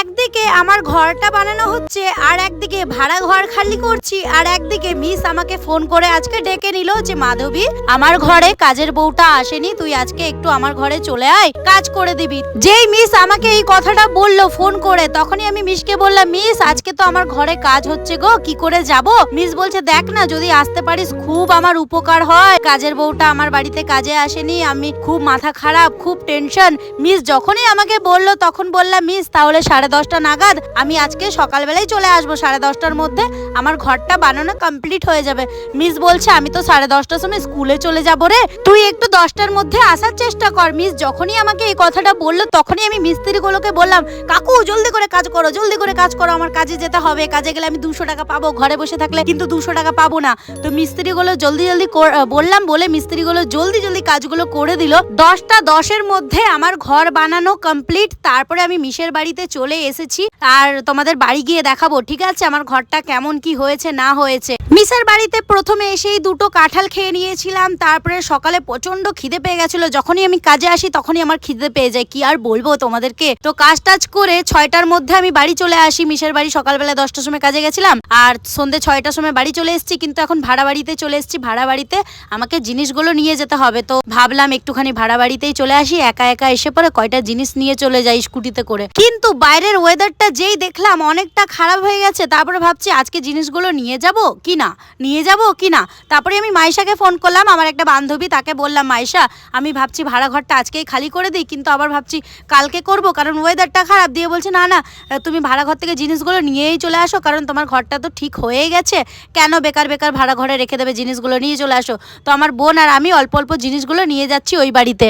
একদিকে আমার ঘরটা বানানো হচ্ছে, আর একদিকে ভাড়া ঘর খালি করছি, আর একদিকে মিস আমাকে ফোন করে আজকে ডেকে নিল যে মাধবী, আমার ঘরে কাজের বউটা আসেনি, তুই আজকে একটু আমার ঘরে চলে আয়, কাজ করে দিবি। যেই মিস আমাকে এই কথাটা বললো ফোন করে, তখনই আমি মিসকে বললাম, মিস আজকে তো আমার ঘরে কাজ হচ্ছে গো, কি করে যাব? মিস বলছে, দেখ না যদি আসতে পারিস খুব আমার উপকার হয়, কাজের বউটা আমার বাড়িতে কাজে আসেনি, আমি খুব মাথা খারাপ, খুব টেনশন। মিস যখনই আমাকে বললো তখন বললাম, মিস তাহলে 10:30 নাগাদ আমি আজকে সকালবেলায় চলে আসবো, 10:30টার মধ্যে আমার ঘরটা বানানো কমপ্লিট হয়ে যাবে। মিস বলছে, আমি তো 10:30টার সময় স্কুলে চলে যাবো রে, তুই একটু 10টার মধ্যে আসার চেষ্টা কর। মিস যখনই আমাকে এই কথাটা বললো তখনই আমি মিস্ত্রিগুলোকে বললাম, কাকু জলদি করে কাজ করো, জলদি করে কাজ করো, আমার কাজে যেতে হবে, কাজে গেলে আমি 200 টাকা পাবো, ঘরে বসে থাকলে কিন্তু 200 টাকা পাবো না। তো মিস্ত্রিগুলো জলদি জলদি বললাম বলে মিস্ত্রিগুলো জলদি জলদি কাজগুলো করে দিল। 10:10 মধ্যে আমার ঘর বানানো কমপ্লিট। তারপরে আমি মিশের বাড়িতে চলে এসেছি, আর তোমাদের বাড়ি গিয়ে দেখাবো, ঠিক আছে, আমার ঘরটা কেমন কি হয়েছে না হয়েছে। মিশের বাড়িতে প্রথমে এসেই 2টো কাঁঠাল খেয়ে নিয়েছিলাম, তারপরে সকালে প্রচন্ড খিদে পেয়ে গেছিল, যখনই আমি কাজে আসি তখনই আমার খিদে পেয়ে যায়, কি আর বলবো তোমাদেরকে। তো কাজ টাজ করে 6টার মধ্যে আমি বাড়ি চলে আসি। মিশের বাড়ি সকালবেলা 10টার সময় কাজে গেছিলাম, আর সন্ধ্যে 6টার সময় বাড়ি চলে এসেছি, কিন্তু এখন ভাড়া বাড়িতে চলে এসেছি। ভাড়া বাড়িতে আমাকে জিনিসগুলো নিয়ে যেতে হবে, তো ভাবলাম একটুখানি ভাড়া বাড়িতেই চলে আসি, একা একা এসে পরে কয়টা জিনিস নিয়ে চলে যাই স্কুটিতে করে। কিন্তু বাইরের ওয়েদারটা যেই দেখলাম অনেকটা খারাপ হয়ে গেছে, তারপরে ভাবছি আজকে জিনিসগুলো নিয়ে যাব কি না, নিয়ে যাব কি না। তারপরে আমি মাইশাকে ফোন করলাম, আমার একটা বান্ধবী, তাকে বললাম, মাইশা আমি ভাবছি ভাড়া ঘরটা আজকেই খালি করে দিই, কিন্তু আবার ভাবছি কালকে করব, কারণ ওয়েদারটা খারাপ। দিয়ে বলছে, না না তুমি ভাড়া ঘর থেকে জিনিসগুলো নিয়েই চলে আসো, কারণ তোমার ঘরটা তো ঠিক হয়ে গেছে, কেন বেকার বেকার ভাড়া ঘরে রেখে দেবে, জিনিসগুলো নিয়ে চলে আসো। তো আমার বোন আর আমি অল্প অল্প জিনিসগুলো নিয়ে যাচ্ছি ওই বাড়িতে।